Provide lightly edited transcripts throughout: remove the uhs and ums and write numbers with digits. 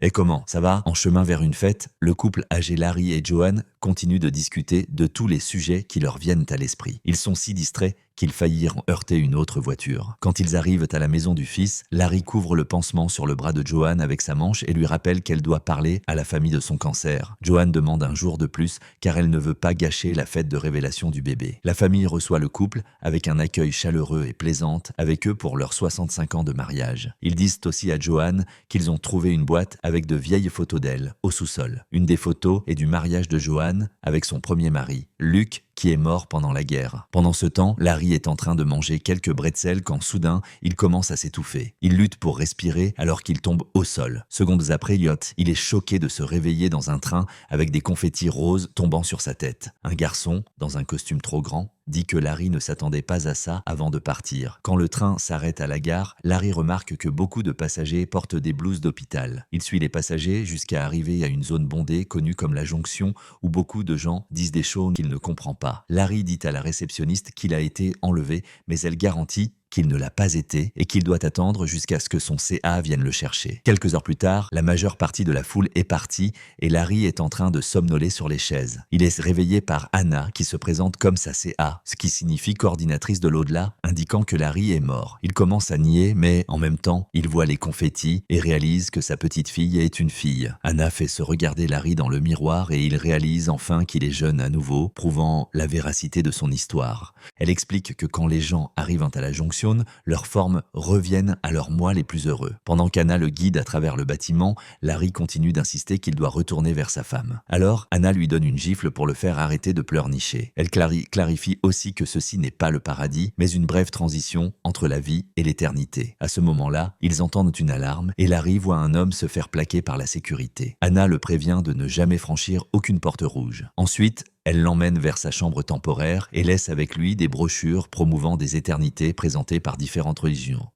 Et comment, ça va? En chemin vers une fête, le couple âgé Larry et Joanne continue de discuter de tous les sujets qui leur viennent à l'esprit. Ils sont si distraits qu'ils faillirent heurter une autre voiture. Quand ils arrivent à la maison du fils, Larry couvre le pansement sur le bras de Joanne avec sa manche et lui rappelle qu'elle doit parler à la famille de son cancer. Joanne demande un jour de plus car elle ne veut pas gâcher la fête de révélation du bébé. La famille reçoit le couple avec un accueil chaleureux et plaisante avec eux pour leurs 65 ans de mariage. Ils disent aussi à Joanne qu'ils ont trouvé une boîte avec de vieilles photos d'elle au sous-sol. Une des photos est du mariage de Joanne avec son premier mari, Luc, qui est mort pendant la guerre. Pendant ce temps, Larry est en train de manger quelques bretzels quand soudain, il commence à s'étouffer. Il lutte pour respirer alors qu'il tombe au sol. Secondes après, il est choqué de se réveiller dans un train avec des confettis roses tombant sur sa tête. Un garçon, dans un costume trop grand, dit que Larry ne s'attendait pas à ça avant de partir. Quand le train s'arrête à la gare, Larry remarque que beaucoup de passagers portent des blouses d'hôpital. Il suit les passagers jusqu'à arriver à une zone bondée connue comme la jonction où beaucoup de gens disent des choses qu'il ne comprend pas. Larry dit à la réceptionniste qu'il a été enlevé, mais elle garantit qu'il ne l'a pas été et qu'il doit attendre jusqu'à ce que son CA vienne le chercher. Quelques heures plus tard, la majeure partie de la foule est partie et Larry est en train de somnoler sur les chaises. Il est réveillé par Anna qui se présente comme sa CA, ce qui signifie coordinatrice de l'au-delà, indiquant que Larry est mort. Il commence à nier, mais en même temps, il voit les confettis et réalise que sa petite fille est une fille. Anna fait se regarder Larry dans le miroir et il réalise enfin qu'il est jeune à nouveau, prouvant la véracité de son histoire. Elle explique que quand les gens arrivent à la jonction, leurs formes reviennent à leurs mois les plus heureux. Pendant qu'Anna le guide à travers le bâtiment, Larry continue d'insister qu'il doit retourner vers sa femme. Alors, Anna lui donne une gifle pour le faire arrêter de pleurnicher. Elle clarifie aussi que ceci n'est pas le paradis, mais une brève transition entre la vie et l'éternité. À ce moment-là, ils entendent une alarme et Larry voit un homme se faire plaquer par la sécurité. Anna le prévient de ne jamais franchir aucune porte rouge. Ensuite, elle l'emmène vers sa chambre temporaire et laisse avec lui des brochures promouvant des éternités présentées par différentes religions.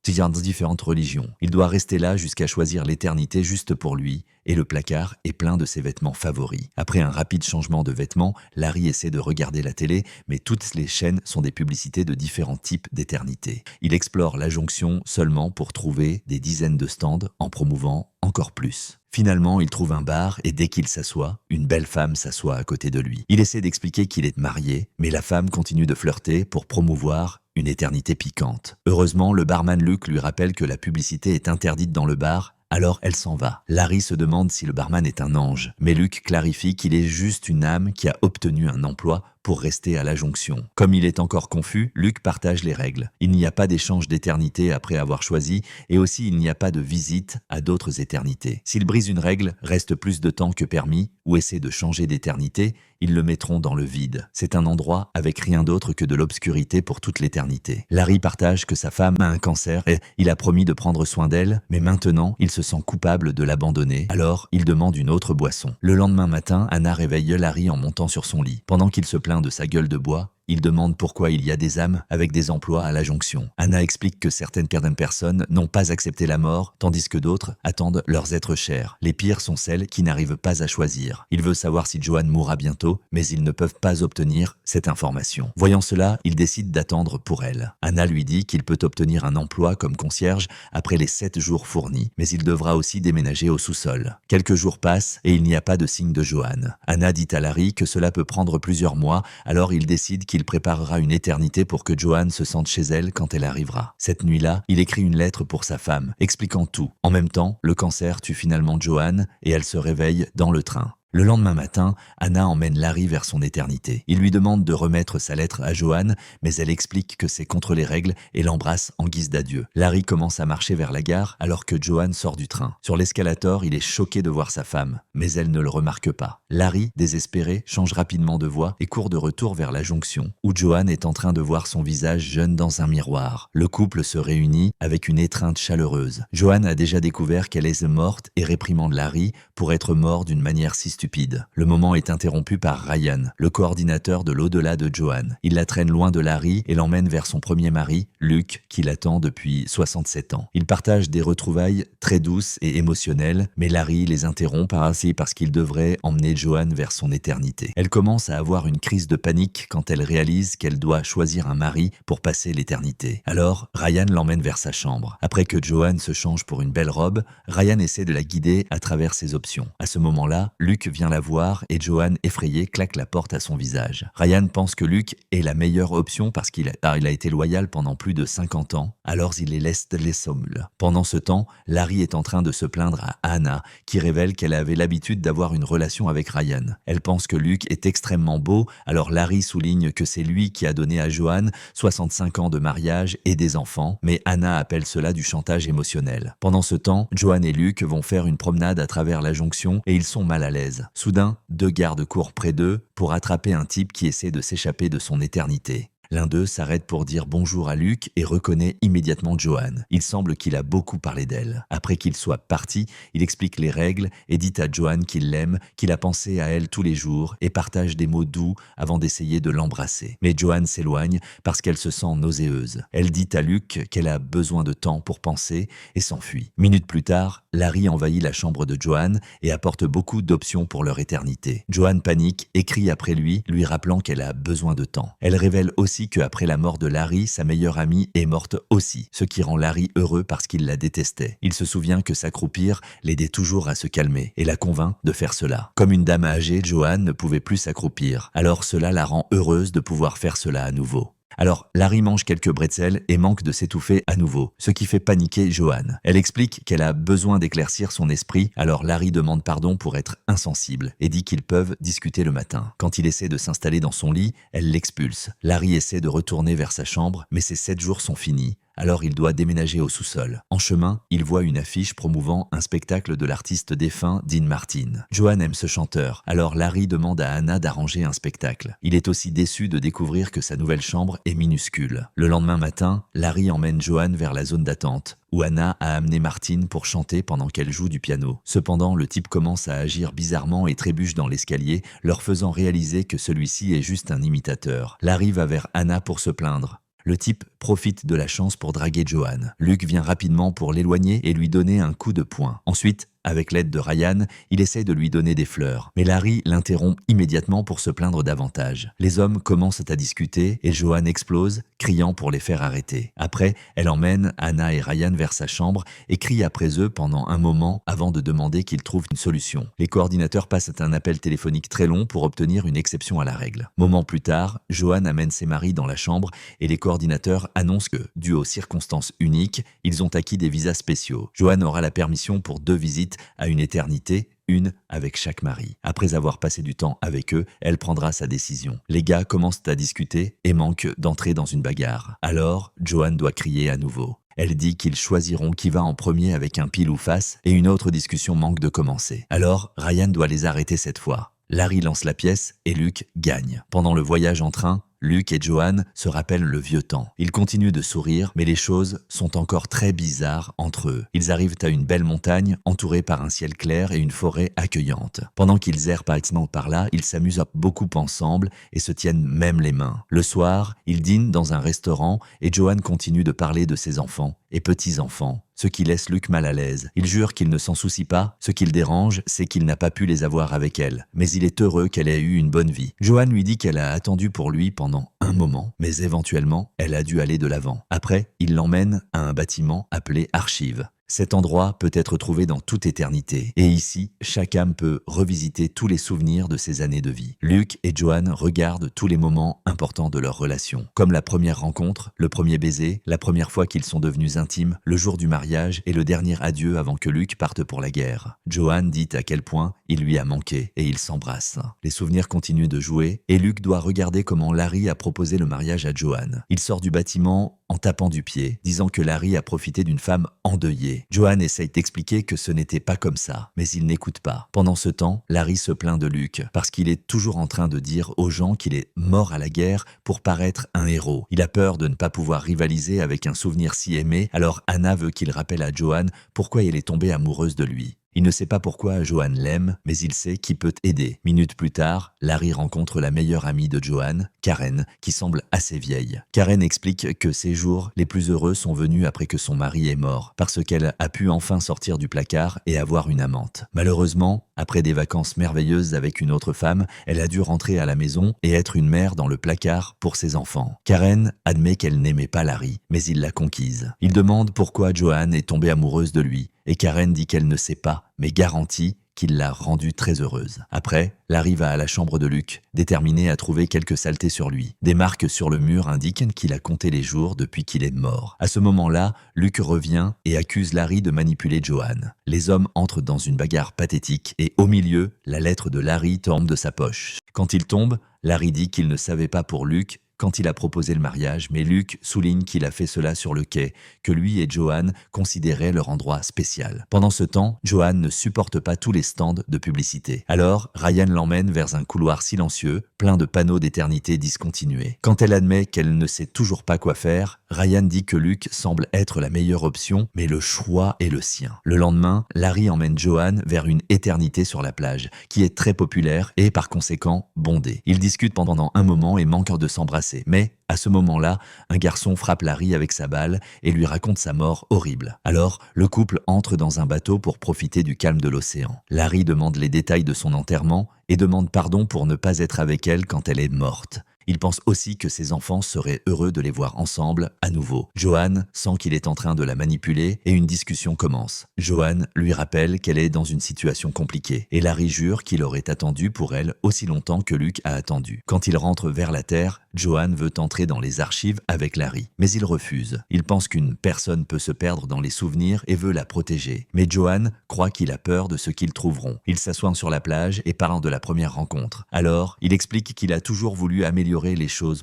Il doit rester là jusqu'à choisir l'éternité juste pour lui et le placard est plein de ses vêtements favoris. Après un rapide changement de vêtements, Larry essaie de regarder la télé, mais toutes les chaînes sont des publicités de différents types d'éternités. Il explore la jonction seulement pour trouver des dizaines de stands en promouvant encore plus. Finalement, il trouve un bar et dès qu'il s'assoit, une belle femme s'assoit à côté de lui. Il essaie d'expliquer qu'il est marié, mais la femme continue de flirter pour promouvoir une éternité piquante. Heureusement, le barman Luc lui rappelle que la publicité est interdite dans le bar, alors elle s'en va. Larry se demande si le barman est un ange, mais Luc clarifie qu'il est juste une âme qui a obtenu un emploi pour rester à la jonction. Comme il est encore confus, Luc partage les règles. Il n'y a pas d'échange d'éternité après avoir choisi et aussi il n'y a pas de visite à d'autres éternités. S'il brise une règle, reste plus de temps que permis ou essaie de changer d'éternité, ils le mettront dans le vide. C'est un endroit avec rien d'autre que de l'obscurité pour toute l'éternité. Larry partage que sa femme a un cancer et il a promis de prendre soin d'elle, mais maintenant, il se sent coupable de l'abandonner. Alors, il demande une autre boisson. Le lendemain matin, Anna réveille Larry en montant sur son lit. Pendant qu'il se plaint de sa gueule de bois, il demande pourquoi il y a des âmes avec des emplois à la jonction. Anna explique que certaines personnes n'ont pas accepté la mort, tandis que d'autres attendent leurs êtres chers. Les pires sont celles qui n'arrivent pas à choisir. Il veut savoir si Joanne mourra bientôt, mais ils ne peuvent pas obtenir cette information. Voyant cela, il décide d'attendre pour elle. Anna lui dit qu'il peut obtenir un emploi comme concierge après les 7 jours fournis, mais il devra aussi déménager au sous-sol. Quelques jours passent et il n'y a pas de signe de Joanne. Anna dit à Larry que cela peut prendre plusieurs mois, alors il décide qu'il préparera une éternité pour que Joanne se sente chez elle quand elle arrivera. Cette nuit-là, il écrit une lettre pour sa femme, expliquant tout. En même temps, le cancer tue finalement Joanne et elle se réveille dans le train. Le lendemain matin, Anna emmène Larry vers son éternité. Il lui demande de remettre sa lettre à Joanne, mais elle explique que c'est contre les règles et l'embrasse en guise d'adieu. Larry commence à marcher vers la gare alors que Joanne sort du train. Sur l'escalator, il est choqué de voir sa femme, mais elle ne le remarque pas. Larry, désespéré, change rapidement de voie et court de retour vers la jonction, où Joanne est en train de voir son visage jeune dans un miroir. Le couple se réunit avec une étreinte chaleureuse. Joanne a déjà découvert qu'elle est morte et réprimande Larry pour être mort d'une manière si stupide stupide. Le moment est interrompu par Ryan, le coordinateur de l'au-delà de Joanne. Il la traîne loin de Larry et l'emmène vers son premier mari, Luke, qui l'attend depuis 67 ans. Ils partagent des retrouvailles très douces et émotionnelles, mais Larry les interrompt parce qu'il devrait emmener Joanne vers son éternité. Elle commence à avoir une crise de panique quand elle réalise qu'elle doit choisir un mari pour passer l'éternité. Alors, Ryan l'emmène vers sa chambre. Après que Joanne se change pour une belle robe, Ryan essaie de la guider à travers ses options. À ce moment-là, Luke vient la voir et Joanne, effrayée, claque la porte à son visage. Ryan pense que Luke est la meilleure option parce qu'il a été loyal pendant plus de 50 ans, alors il les laisse seuls. Pendant ce temps, Larry est en train de se plaindre à Hannah, qui révèle qu'elle avait l'habitude d'avoir une relation avec Ryan. Elle pense que Luke est extrêmement beau, alors Larry souligne que c'est lui qui a donné à Joanne 65 ans de mariage et des enfants, mais Hannah appelle cela du chantage émotionnel. Pendant ce temps, Joanne et Luke vont faire une promenade à travers la jonction et ils sont mal à l'aise. Soudain, 2 gardes courent près d'eux pour attraper un type qui essaie de s'échapper de son éternité. L'un d'eux s'arrête pour dire bonjour à Luke et reconnaît immédiatement Joanne. Il semble qu'il a beaucoup parlé d'elle. Après qu'il soit parti, il explique les règles et dit à Joanne qu'il l'aime, qu'il a pensé à elle tous les jours et partage des mots doux avant d'essayer de l'embrasser. Mais Joanne s'éloigne parce qu'elle se sent nauséeuse. Elle dit à Luke qu'elle a besoin de temps pour penser et s'enfuit. Minutes plus tard, Larry envahit la chambre de Joanne et apporte beaucoup d'options pour leur éternité. Joanne panique et crie après lui rappelant qu'elle a besoin de temps. Elle révèle aussi qu'après la mort de Larry, sa meilleure amie est morte aussi, ce qui rend Larry heureux parce qu'il la détestait. Il se souvient que s'accroupir l'aidait toujours à se calmer et la convainc de faire cela. Comme une dame âgée, Joanne ne pouvait plus s'accroupir, alors cela la rend heureuse de pouvoir faire cela à nouveau. Alors, Larry mange quelques bretzels et manque de s'étouffer à nouveau, ce qui fait paniquer Joanne. Elle explique qu'elle a besoin d'éclaircir son esprit, alors Larry demande pardon pour être insensible et dit qu'ils peuvent discuter le matin. Quand il essaie de s'installer dans son lit, elle l'expulse. Larry essaie de retourner vers sa chambre, mais ses 7 jours sont finis. Alors il doit déménager au sous-sol. En chemin, il voit une affiche promouvant un spectacle de l'artiste défunt Dean Martin. Joanne aime ce chanteur, alors Larry demande à Hannah d'arranger un spectacle. Il est aussi déçu de découvrir que sa nouvelle chambre est minuscule. Le lendemain matin, Larry emmène Joanne vers la zone d'attente, où Hannah a amené Martin pour chanter pendant qu'elle joue du piano. Cependant, le type commence à agir bizarrement et trébuche dans l'escalier, leur faisant réaliser que celui-ci est juste un imitateur. Larry va vers Hannah pour se plaindre. Le type profite de la chance pour draguer Joanne. Luke vient rapidement pour l'éloigner et lui donner un coup de poing. Ensuite, avec l'aide de Ryan, il essaie de lui donner des fleurs. Mais Larry l'interrompt immédiatement pour se plaindre davantage. Les hommes commencent à discuter et Joanne explose, criant pour les faire arrêter. Après, elle emmène Hannah et Ryan vers sa chambre et crie après eux pendant un moment avant de demander qu'ils trouvent une solution. Les coordinateurs passent un appel téléphonique très long pour obtenir une exception à la règle. Moment plus tard, Joanne amène ses maris dans la chambre et les coordinateurs annoncent que, dû aux circonstances uniques, ils ont acquis des visas spéciaux. Joanne aura la permission pour 2 visites à une éternité, une avec chaque mari. Après avoir passé du temps avec eux, elle prendra sa décision. Les gars commencent à discuter et manquent d'entrer dans une bagarre. Alors, Joanne doit crier à nouveau. Elle dit qu'ils choisiront qui va en premier avec un pile ou face et une autre discussion manque de commencer. Alors, Ryan doit les arrêter cette fois. Larry lance la pièce et Luke gagne. Pendant le voyage en train, Luke et Joanne se rappellent le vieux temps. Ils continuent de sourire, mais les choses sont encore très bizarres entre eux. Ils arrivent à une belle montagne, entourée par un ciel clair et une forêt accueillante. Pendant qu'ils errent par là, ils s'amusent beaucoup ensemble et se tiennent même les mains. Le soir, ils dînent dans un restaurant et Joanne continue de parler de ses enfants et petits-enfants, ce qui laisse Luke mal à l'aise. Il jure qu'il ne s'en soucie pas, ce qui le dérange, c'est qu'il n'a pas pu les avoir avec elle. Mais il est heureux qu'elle ait eu une bonne vie. Joanne lui dit qu'elle a attendu pour lui pendant un moment, mais éventuellement, elle a dû aller de l'avant. Après, il l'emmène à un bâtiment appelé Archive. Cet endroit peut être trouvé dans toute éternité. Et ici, chaque âme peut revisiter tous les souvenirs de ses années de vie. Luke et Joanne regardent tous les moments importants de leur relation, comme la première rencontre, le premier baiser, la première fois qu'ils sont devenus intimes, le jour du mariage et le dernier adieu avant que Luke parte pour la guerre. Joanne dit à quel point il lui a manqué et ils s'embrassent. Les souvenirs continuent de jouer et Luke doit regarder comment Larry a proposé le mariage à Joanne. Il sort du bâtiment en tapant du pied, disant que Larry a profité d'une femme endeuillée. Joanne essaye d'expliquer que ce n'était pas comme ça, mais il n'écoute pas. Pendant ce temps, Larry se plaint de Luke, parce qu'il est toujours en train de dire aux gens qu'il est mort à la guerre pour paraître un héros. Il a peur de ne pas pouvoir rivaliser avec un souvenir si aimé, alors Hannah veut qu'il rappelle à Joanne pourquoi elle est tombée amoureuse de lui. Il ne sait pas pourquoi Joanne l'aime, mais il sait qu'il peut aider. Minutes plus tard, Larry rencontre la meilleure amie de Joanne, Karen, qui semble assez vieille. Karen explique que ses jours les plus heureux sont venus après que son mari est mort, parce qu'elle a pu enfin sortir du placard et avoir une amante. Malheureusement, après des vacances merveilleuses avec une autre femme, elle a dû rentrer à la maison et être une mère dans le placard pour ses enfants. Karen admet qu'elle n'aimait pas Larry, mais il l'a conquise. Il demande pourquoi Joanne est tombée amoureuse de lui, et Karen dit qu'elle ne sait pas, mais garantit qu'il l'a rendue très heureuse. Après, Larry va à la chambre de Luke, déterminé à trouver quelques saletés sur lui. Des marques sur le mur indiquent qu'il a compté les jours depuis qu'il est mort. À ce moment-là, Luke revient et accuse Larry de manipuler Joanne. Les hommes entrent dans une bagarre pathétique et au milieu, la lettre de Larry tombe de sa poche. Quand il tombe, Larry dit qu'il ne savait pas pour Luke quand il a proposé le mariage, mais Luke souligne qu'il a fait cela sur le quai, que lui et Joanne considéraient leur endroit spécial. Pendant ce temps, Joanne ne supporte pas tous les stands de publicité. Alors, Ryan l'emmène vers un couloir silencieux, plein de panneaux d'éternité discontinués. Quand elle admet qu'elle ne sait toujours pas quoi faire, Ryan dit que Luke semble être la meilleure option, mais le choix est le sien. Le lendemain, Larry emmène Joanne vers une éternité sur la plage, qui est très populaire et par conséquent bondée. Ils discutent pendant un moment et manquent de s'embrasser. Mais, à ce moment-là, un garçon frappe Larry avec sa balle et lui raconte sa mort horrible. Alors, le couple entre dans un bateau pour profiter du calme de l'océan. Larry demande les détails de son enterrement et demande pardon pour ne pas être avec elle quand elle est morte. Il pense aussi que ses enfants seraient heureux de les voir ensemble à nouveau. Joanne sent qu'il est en train de la manipuler et une discussion commence. Joanne lui rappelle qu'elle est dans une situation compliquée et Larry jure qu'il aurait attendu pour elle aussi longtemps que Luke a attendu. Quand il rentre vers la terre, Joanne veut entrer dans les archives avec Larry, mais il refuse. Il pense qu'une personne peut se perdre dans les souvenirs et veut la protéger. Mais Joanne croit qu'il a peur de ce qu'ils trouveront. Ils s'assoient sur la plage et parlent de la première rencontre. Alors, il explique qu'il a toujours voulu améliorer les choses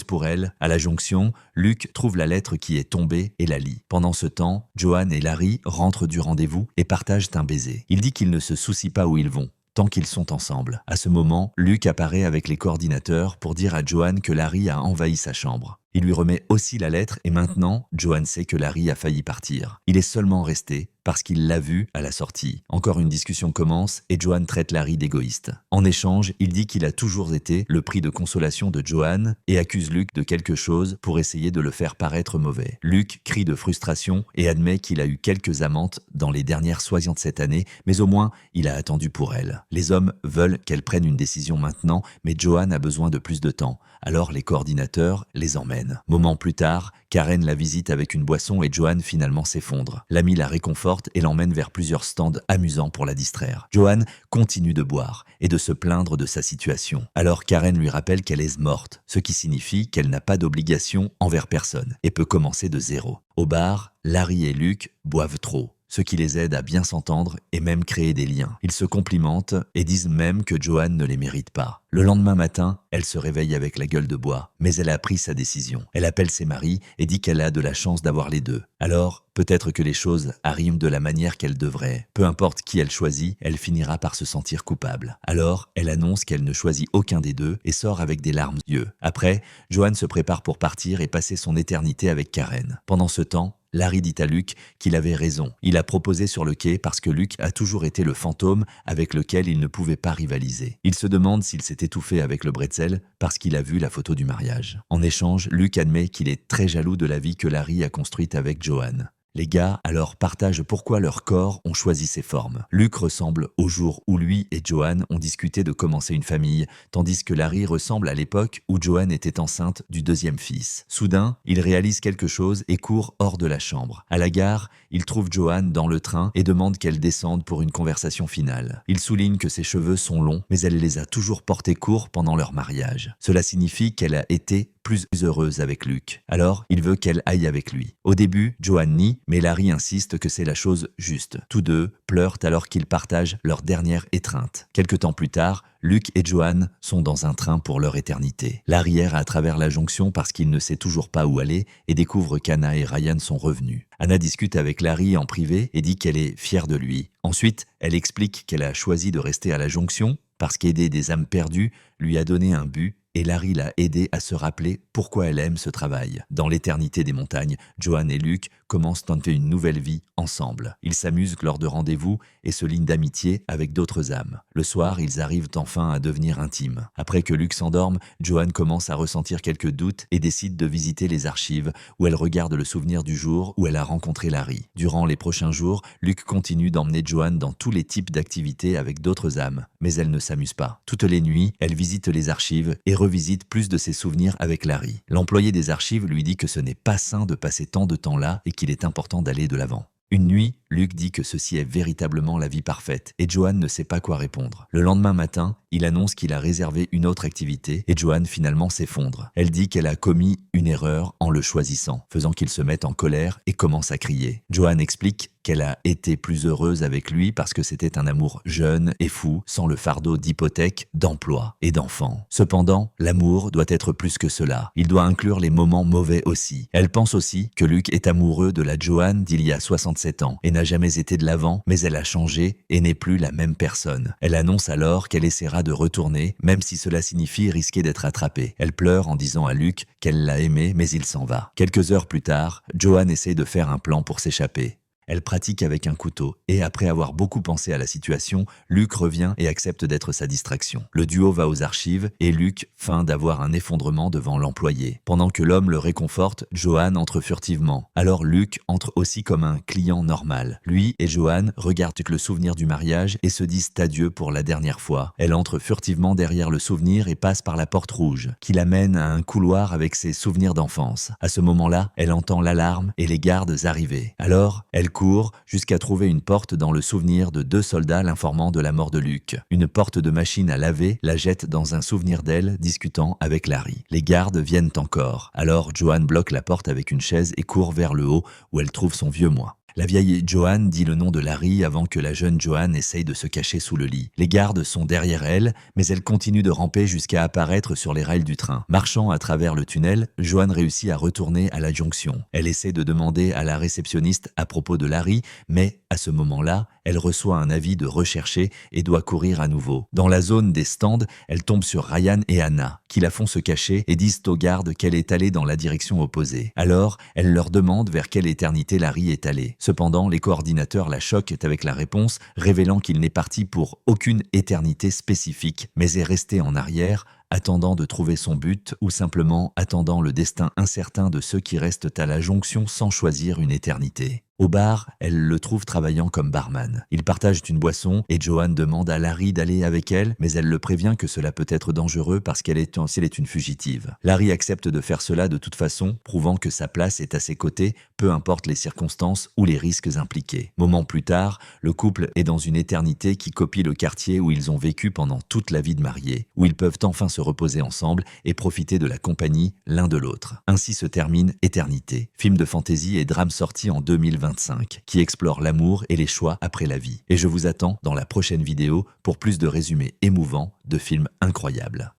pour elle. À la jonction, Luke trouve la lettre qui est tombée et la lit. Pendant ce temps, Joanne et Larry rentrent du rendez-vous et partagent un baiser. Il dit qu'il ne se soucie pas où ils vont, tant qu'ils sont ensemble. À ce moment, Luke apparaît avec les coordinateurs pour dire à Joanne que Larry a envahi sa chambre. Il lui remet aussi la lettre et maintenant, Joanne sait que Larry a failli partir. Il est seulement resté parce qu'il l'a vu à la sortie. Encore une discussion commence et Joanne traite Larry d'égoïste. En échange, il dit qu'il a toujours été le prix de consolation de Joanne et accuse Luke de quelque chose pour essayer de le faire paraître mauvais. Luke crie de frustration et admet qu'il a eu quelques amantes dans les dernières soixantes de cette année, mais au moins, il a attendu pour elle. Les hommes veulent qu'elle prenne une décision maintenant, mais Joanne a besoin de plus de temps. Alors les coordinateurs les emmènent. Moment plus tard, Karen la visite avec une boisson et Joanne finalement s'effondre. L'ami la réconforte et l'emmène vers plusieurs stands amusants pour la distraire. Joanne continue de boire et de se plaindre de sa situation. Alors Karen lui rappelle qu'elle est morte, ce qui signifie qu'elle n'a pas d'obligation envers personne et peut commencer de zéro. Au bar, Larry et Luke boivent trop, ce qui les aide à bien s'entendre et même créer des liens. Ils se complimentent et disent même que Joanne ne les mérite pas. Le lendemain matin, elle se réveille avec la gueule de bois, mais elle a pris sa décision. Elle appelle ses maris et dit qu'elle a de la chance d'avoir les deux. Alors, peut-être que les choses arrivent de la manière qu'elles devraient. Peu importe qui elle choisit, elle finira par se sentir coupable. Alors, elle annonce qu'elle ne choisit aucun des deux et sort avec des larmes aux yeux. Après, Joanne se prépare pour partir et passer son éternité avec Karen. Pendant ce temps, Larry dit à Luke qu'il avait raison. Il a proposé sur le quai parce que Luke a toujours été le fantôme avec lequel il ne pouvait pas rivaliser. Il se demande s'il s'est étouffé avec le bretzel parce qu'il a vu la photo du mariage. En échange, Luke admet qu'il est très jaloux de la vie que Larry a construite avec Joanne. Les gars alors partagent pourquoi leurs corps ont choisi ces formes. Luke ressemble au jour où lui et Joanne ont discuté de commencer une famille, tandis que Larry ressemble à l'époque où Joanne était enceinte du deuxième fils. Soudain, il réalise quelque chose et court hors de la chambre. À la gare, il trouve Joanne dans le train et demande qu'elle descende pour une conversation finale. Il souligne que ses cheveux sont longs, mais elle les a toujours portés courts pendant leur mariage. Cela signifie qu'elle a été plus heureuse avec Luke. Alors, il veut qu'elle aille avec lui. Au début, Joanne nie, mais Larry insiste que c'est la chose juste. Tous deux pleurent alors qu'ils partagent leur dernière étreinte. Quelque temps plus tard, Luke et Joanne sont dans un train pour leur éternité. Larry erre à travers la jonction parce qu'il ne sait toujours pas où aller et découvre qu'Anna et Ryan sont revenus. Anna discute avec Larry en privé et dit qu'elle est fière de lui. Ensuite, elle explique qu'elle a choisi de rester à la jonction parce qu'aider des âmes perdues lui a donné un but et Larry l'a aidé à se rappeler pourquoi elle aime ce travail. Dans l'éternité des montagnes, Joanne et Luke commencent à tenter une nouvelle vie ensemble. Ils s'amusent lors de rendez-vous et se lient d'amitié avec d'autres âmes. Le soir, ils arrivent enfin à devenir intimes. Après que Luke s'endorme, Joanne commence à ressentir quelques doutes et décide de visiter les archives où elle regarde le souvenir du jour où elle a rencontré Larry. Durant les prochains jours, Luke continue d'emmener Joanne dans tous les types d'activités avec d'autres âmes, mais elle ne s'amuse pas. Toutes les nuits, elle visite les archives et revisite plus de ses souvenirs avec Larry. L'employé des archives lui dit que ce n'est pas sain de passer tant de temps là et qu'il est important d'aller de l'avant. Une nuit, Luke dit que ceci est véritablement la vie parfaite et Joanne ne sait pas quoi répondre. Le lendemain matin, il annonce qu'il a réservé une autre activité et Joanne finalement s'effondre. Elle dit qu'elle a commis une erreur en le choisissant, faisant qu'il se mette en colère et commence à crier. Joanne explique qu'elle a été plus heureuse avec lui parce que c'était un amour jeune et fou, sans le fardeau d'hypothèque, d'emploi et d'enfants. Cependant, l'amour doit être plus que cela. Il doit inclure les moments mauvais aussi. Elle pense aussi que Luke est amoureux de la Joanne d'il y a 67 ans et n'a jamais été de l'avant, mais elle a changé et n'est plus la même personne. Elle annonce alors qu'elle essaiera de retourner, même si cela signifie risquer d'être attrapée. Elle pleure en disant à Luke qu'elle l'a aimé, mais il s'en va. Quelques heures plus tard, Joanne essaie de faire un plan pour s'échapper. Elle pratique avec un couteau et après avoir beaucoup pensé à la situation, Luke revient et accepte d'être sa distraction. Le duo va aux archives et Luke feint d'avoir un effondrement devant l'employé. Pendant que l'homme le réconforte, Joanne entre furtivement. Alors Luke entre aussi comme un client normal. Lui et Joanne regardent le souvenir du mariage et se disent adieu pour la dernière fois. Elle entre furtivement derrière le souvenir et passe par la porte rouge, qui l'amène à un couloir avec ses souvenirs d'enfance. À ce moment-là, elle entend l'alarme et les gardes arriver. Alors, elle court jusqu'à trouver une porte dans le souvenir de 2 soldats l'informant de la mort de Luke. Une porte de machine à laver la jette dans un souvenir d'elle discutant avec Larry. Les gardes viennent encore. Alors Joanne bloque la porte avec une chaise et court vers le haut où elle trouve son vieux moi. La vieille Joanne dit le nom de Larry avant que la jeune Joanne essaye de se cacher sous le lit. Les gardes sont derrière elle, mais elle continue de ramper jusqu'à apparaître sur les rails du train. Marchant à travers le tunnel, Joanne réussit à retourner à la jonction. Elle essaie de demander à la réceptionniste à propos de Larry, mais à ce moment-là, elle reçoit un avis de rechercher et doit courir à nouveau. Dans la zone des stands, elle tombe sur Ryan et Anna, qui la font se cacher et disent aux gardes qu'elle est allée dans la direction opposée. Alors, elle leur demande vers quelle éternité Larry est allé. Cependant, les coordinateurs la choquent avec la réponse, révélant qu'il n'est parti pour aucune éternité spécifique, mais est resté en arrière, attendant de trouver son but ou simplement attendant le destin incertain de ceux qui restent à la jonction sans choisir une éternité. Au bar, elle le trouve travaillant comme barman. Ils partagent une boisson et Joanne demande à Larry d'aller avec elle, mais elle le prévient que cela peut être dangereux parce qu'elle est une fugitive. Larry accepte de faire cela de toute façon, prouvant que sa place est à ses côtés, peu importe les circonstances ou les risques impliqués. Moment plus tard, le couple est dans une éternité qui copie le quartier où ils ont vécu pendant toute la vie de mariés, où ils peuvent enfin se reposer ensemble et profiter de la compagnie l'un de l'autre. Ainsi se termine Éternité, film de fantasy et drame sorti en 2025, qui explore l'amour et les choix après la vie. Et je vous attends dans la prochaine vidéo pour plus de résumés émouvants de films incroyables.